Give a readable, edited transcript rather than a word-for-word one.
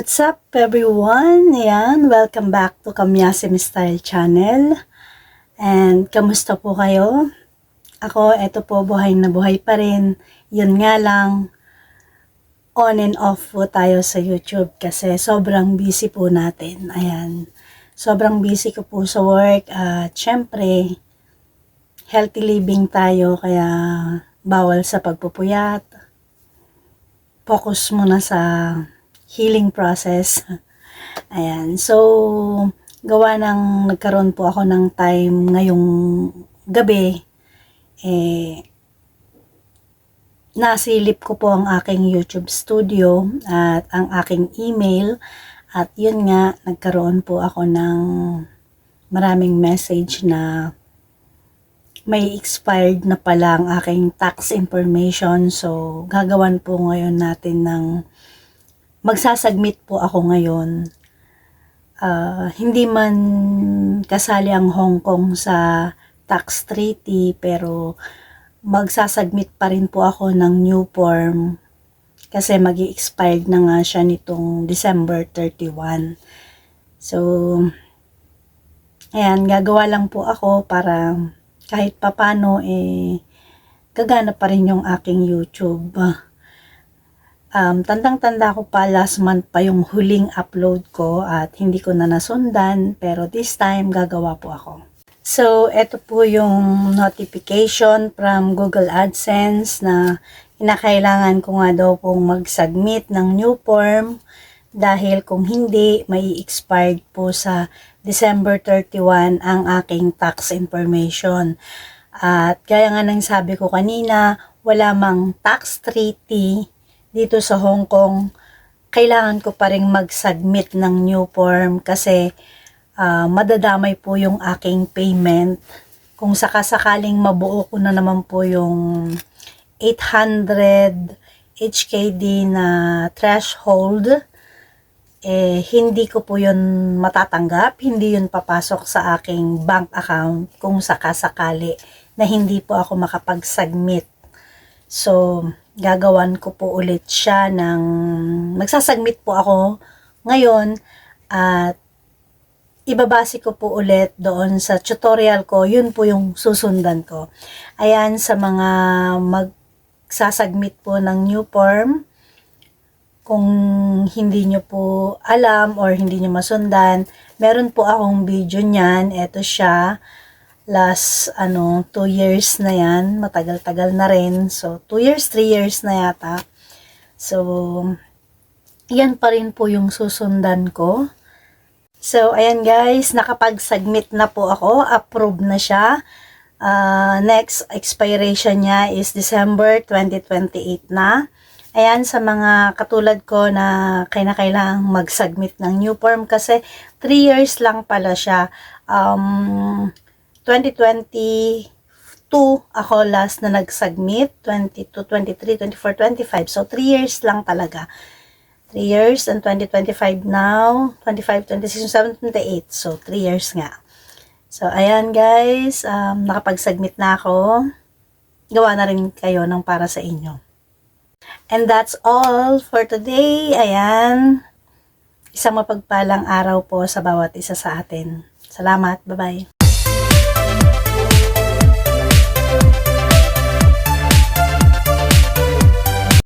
What's up everyone? Ayan, welcome back to Kamyasim Style Channel. And kamusta po kayo? Ako, eto po, buhay na buhay pa rin. Yun nga lang, on and off po tayo sa YouTube kasi sobrang busy po natin. Ayan, sobrang busy ko po sa work at syempre, healthy living tayo kaya bawal sa pagpupuyat. Focus muna sa healing process. Ayan. So, gawa ng nagkaroon po ako ng time ngayong gabi, nasilip ko po ang aking YouTube studio at ang aking email at yun nga, nagkaroon po ako ng maraming message na may expired na pala ang aking tax information. So, gagawan po ngayon natin ng magsasubmit po ako ngayon. Hindi man kasali ang Hong Kong sa tax treaty, pero magsasubmit pa rin po ako ng new form kasi magi-expired na nga siya nitong December 31. So, ayan, gagawa lang po ako para kahit papano gagana pa rin yung aking YouTube. Tandang-tanda ko pa, last month pa yung huling upload ko at hindi ko na nasundan, pero this time gagawa po ako. So, ito po yung notification from Google AdSense na kinakailangan ko nga daw pong mag-submit ng new form dahil kung hindi, may expired po sa December 31 ang aking tax information. At gaya nga ng sabi ko kanina, wala mang tax treaty dito sa Hong Kong, kailangan ko pa ring mag-submit ng new form kasi madadamay po yung aking payment. Kung sakasakaling mabuo ko na naman po yung 800 HKD na threshold, hindi ko po yun matatanggap, hindi yun papasok sa aking bank account kung sakasakali na hindi po ako makapag-submit. So, gagawan ko po ulit siya magsasubmit po ako ngayon at ibabase ko po ulit doon sa tutorial ko, yun po yung susundan ko. Ayan, sa mga magsasubmit po ng new form, kung hindi nyo po alam or hindi nyo masundan, meron po akong video niyan. Ito siya. Last 2 years na yan, matagal-tagal na rin. So 2 years, 3 years na yata. So yan pa rin po yung susundan ko. So ayan guys, nakapag-submit na po ako, approve na siya. Next expiration niya is December 2028 na. Ayan, sa mga katulad ko na kailangang mag-submit ng new form kasi 3 years lang pala siya. 2022 ako last na nag-submit, 22, 23, 24, 25. So, 3 years lang talaga. 3 years and 2025 now, 25, 26, 27, 28. So, 3 years nga. So, ayan guys, nakapag-submit na ako. Gawa na rin kayo ng para sa inyo. And that's all for today. Ayan. Isang mapagpalang araw po sa bawat isa sa atin. Salamat. Bye-bye.